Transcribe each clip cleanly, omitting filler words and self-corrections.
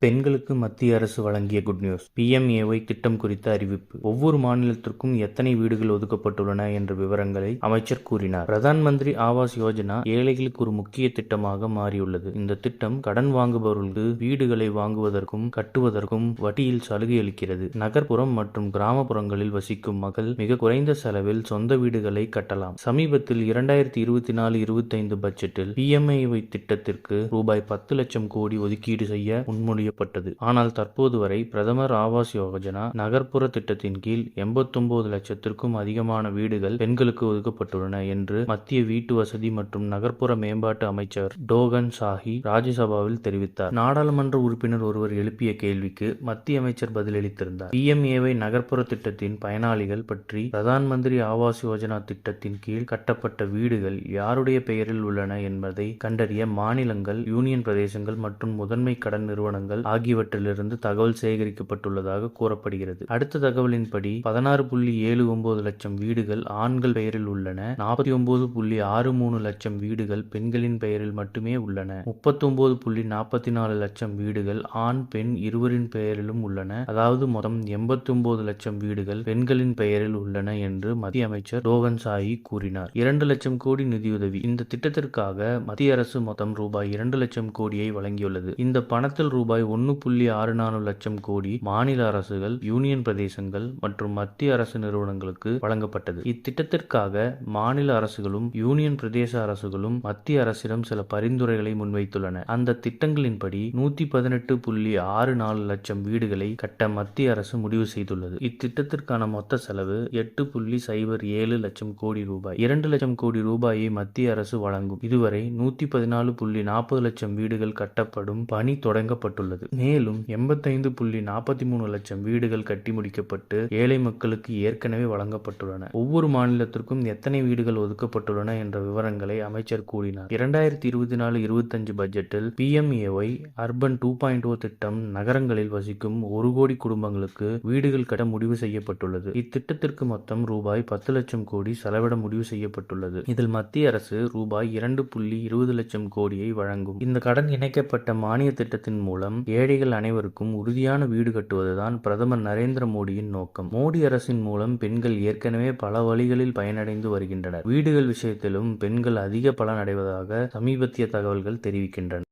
பெண்களுக்கு மத்திய அரசு வழங்கிய குட் நியூஸ். PMAY திட்டம் குறித்த அறிவிப்பு. ஒவ்வொரு மாநிலத்திற்கும் எத்தனை வீடுகள் ஒதுக்கப்பட்டுள்ளன என்ற விவரங்களை அமைச்சர் கூறினார். பிரதான் மந்திரி ஆவாஸ் யோஜனா ஏழைகளுக்கு ஒரு முக்கிய திட்டமாக மாறியுள்ளது. இந்த திட்டம் கடன் வாங்குபவர்களுக்கு வீடுகளை வாங்குவதற்கும் கட்டுவதற்கும் வட்டியில் சலுகை அளிக்கிறது. நகர்ப்புறம் மற்றும் கிராமப்புறங்களில் வசிக்கும் மக்கள் மிக குறைந்த செலவில் சொந்த வீடுகளை கட்டலாம். சமீபத்தில் 2024-25 பட்ஜெட்டில் PMAY திட்டத்திற்கு ரூபாய் 10 லட்சம் கோடி ஒதுக்கீடு செய்ய முன்மொழி பட்டது. ஆனால் தற்போது வரை பிரதமர் ஆவாஸ் யோஜனா நகர்ப்புற திட்டத்தின் கீழ் 89 லட்சத்திற்கும் அதிகமான வீடுகள் பெண்களுக்கு ஒதுக்கப்பட்டுள்ளன என்று மத்திய வீட்டு வசதி மற்றும் நகர்ப்புற மேம்பாட்டு அமைச்சர் டோகன் சாஹி ராஜ்யசபாவில் தெரிவித்தார். நாடாளுமன்ற உறுப்பினர் ஒருவர் எழுப்பிய கேள்விக்கு மத்திய அமைச்சர் பதிலளித்திருந்தார். PMAY நகர்ப்புற திட்டத்தின் பயனாளிகள் பற்றி பிரதான் மந்திரி ஆவாஸ் யோஜனா திட்டத்தின் கீழ் கட்டப்பட்ட வீடுகள் யாருடைய பெயரில் உள்ளன என்பதை கண்டறிய மாநிலங்கள், யூனியன் பிரதேசங்கள் மற்றும் முதன்மை கடன் நிறுவனங்கள் ஆகியவற்றிலிருந்து தகவல் சேகரிக்கப்பட்டுள்ளதாக கூறப்படுகிறது. அடுத்த தகவலின்படி 16.79 லட்சம் வீடுகள் ஆண்கள் பெயரில் உள்ளன. 49.63 லட்சம் வீடுகள் பெண்களின் பெயரில் மட்டுமே உள்ளன. 39.44 லட்சம் வீடுகள் ஆண், பெண் இருவரின் பெயரிலும் உள்ளன. அதாவது மொத்தம் 89 லட்சம் வீடுகள் பெண்களின் பெயரில் உள்ளன என்று மத்திய அமைச்சர் டோகன் சாஹி கூறினார். 2 லட்சம் கோடி நிதியுதவி. இந்த திட்டத்திற்காக மத்திய அரசு மொத்தம் ரூபாய் 2 லட்சம் கோடியை வழங்கியுள்ளது. இந்த பணத்தில் ரூபாய் 1.64 லட்சம் கோடி மாநில அரசுகள், யூனியன் பிரதேசங்கள் மற்றும் மத்திய அரசு நிறுவனங்களுக்கு வழங்கப்பட்டது. இத்திட்டத்திற்காக மாநில அரசுகளும் யூனியன் பிரதேச அரசுகளும் மத்திய அரசிடம் சில பரிந்துரைகளை முன்வைத்துள்ளன. அந்த திட்டங்களின்படி 118.64 லட்சம் வீடுகளை கட்ட மத்திய அரசு முடிவு செய்துள்ளது. இத்திட்டத்திற்கான மொத்த செலவு 8.07 லட்சம் கோடி ரூபாய். 2 லட்சம் கோடி ரூபாயை மத்திய அரசு வழங்கும். இதுவரை 114.40 லட்சம் வீடுகள் கட்டப்படும் பணி தொடங்கப்பட்டுள்ளது. மேலும் 85.43 லட்சம் வீடுகள் கட்டி முடிக்கப்பட்டு ஏழை மக்களுக்கு ஏற்கனவே வழங்கப்பட்டுள்ளன. ஒவ்வொரு மாநிலத்திற்கும் எத்தனை வீடுகள் ஒதுக்கப்பட்டுள்ளன என்ற விவரங்களை அமைச்சர் கூறினார். 2024-25 பட்ஜெட்டில் PMAY அர்பன் 2.0 திட்டம் நகரங்களில் வசிக்கும் 1 கோடி குடும்பங்களுக்கு வீடுகள் கட்ட முடிவு செய்யப்பட்டுள்ளது. இத்திட்டத்திற்கு மொத்தம் ரூபாய் 10 லட்சம் கோடி செலவிட முடிவு செய்யப்பட்டுள்ளது. இதில் மத்திய அரசு ரூபாய் 2.20 லட்சம் கோடியை வழங்கும். இந்த கடன் இணைக்கப்பட்ட மானிய திட்டத்தின் மூலம் ஏழைகள் அனைவருக்கும் உறுதியான வீடு கட்டுவதுதான் பிரதமர் நரேந்திர மோடியின் நோக்கம். மோடி அரசின் மூலம் பெண்கள் ஏற்கனவே பல வழிகளில் பயனடைந்து வருகின்றனர். வீடுகள் விஷயத்திலும் பெண்கள் அதிக பலன் அடைவதாக சமீபத்திய தகவல்கள் தெரிவிக்கின்றன.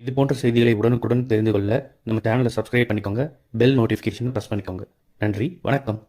இது போன்ற செய்திகளை உடனுக்குடன் தெரிந்து கொள்ள நம்ம சேனலை சப்ஸ்கிரைப் பண்ணிக்கோங்க. பெல் நோட்டிபிகேஷன் பிரஸ் பண்ணிக்கோங்க. நன்றி, வணக்கம்.